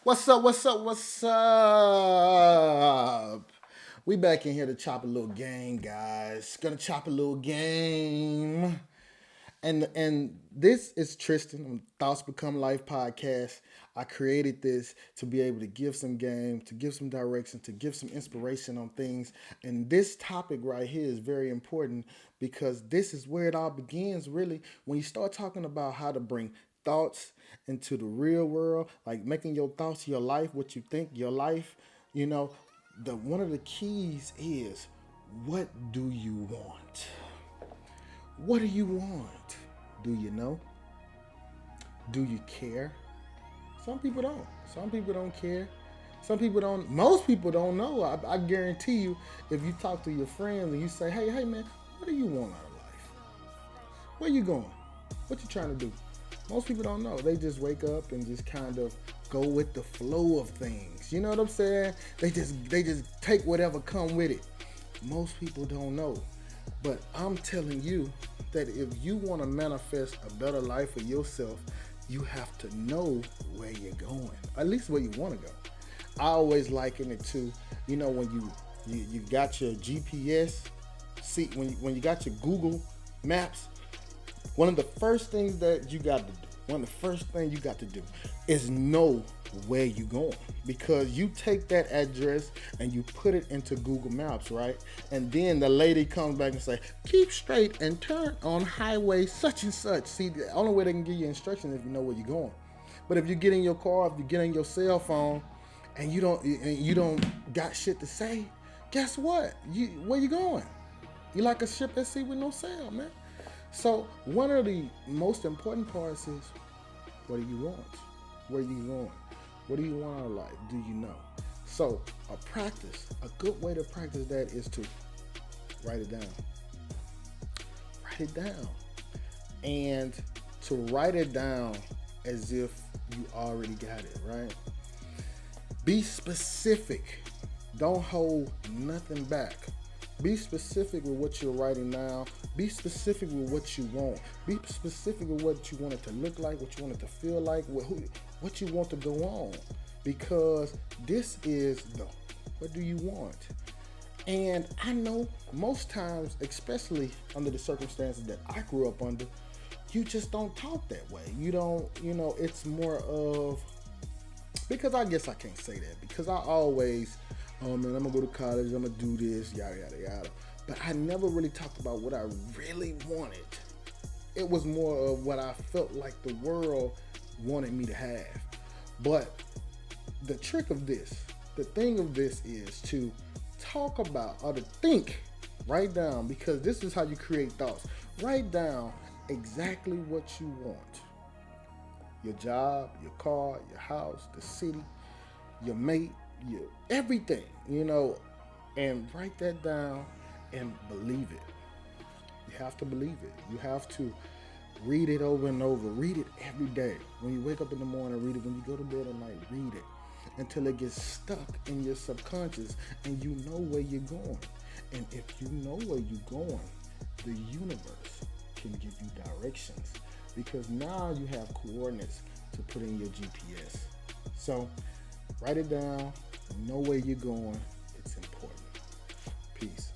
What's up? What's up? What's up? We back in here to chop a little game, guys. Gonna chop a little game. And this is Tristan on Thoughts Become Life podcast. I created this to be able to give some game, to give some direction, to give some inspiration on things. And this topic right here is very important because this is where it all begins, really. When you start talking about how to bring thoughts into the real world, like making your thoughts your life, what you think your life, you know, the one of the keys is what do you want? What do you want? Do you know? Do you care? Some people don't. Some people don't care. Some people don't. Most people don't know. I guarantee you, if you talk to your friends and you say, "Hey, man, what do you want out of life? Where you going? What you trying to do?" Most people don't know. They just wake up and just kind of go with the flow of things. You know what I'm saying? They just take whatever come with it. Most people don't know. But I'm telling you that if you want to manifest a better life for yourself, you have to know where you're going, at least where you want to go. I always liken it to, when you got your GPS, see when you got your Google Maps, one of the first things that you got to do, one of the first things you got to do is know where you're going, because you take that address and you put it into Google Maps, right? And then the lady comes back and say, keep straight and turn on highway such and such. See, the only way they can give you instructions is if you know where you're going. But if you get in your car, if you get in your cell phone and you don't got shit to say, guess what? Where you going? You like a ship at sea with no sail, man. So one of the most important parts is, what do you want? Where are you going? What do you want out of life? Do you know? So a good way to practice that is to write it down. Write it down. And to write it down as if you already got it, right? Be specific. Don't hold nothing back. Be specific with what you're writing down. Be specific with what you want. Be specific with what you want it to look like, what you want it to feel like, what you want to go on. Because this is what do you want? And I know most times, especially under the circumstances that I grew up under, you just don't talk that way. You don't, it's more of, because I guess I can't say that, because I always, man, I'm gonna go to college, I'm gonna do this, yada, yada, yada. But I never really talked about what I really wanted. It was more of what I felt like the world wanted me to have. But the trick of this, the thing of this is to talk about, or to think, write down, because this is how you create thoughts. Write down exactly what you want. Your job, your car, your house, the city, your mate, your everything, and write that down and believe it. You have to believe it. You have to read it over and over. Read it every day. When you wake up in the morning, read it. When you go to bed at night, read it until it gets stuck in your subconscious and you know where you're going. And if you know where you're going, the universe can give you directions, because now you have coordinates to put in your GPS. So write it down, know where you're going. It's important. Peace.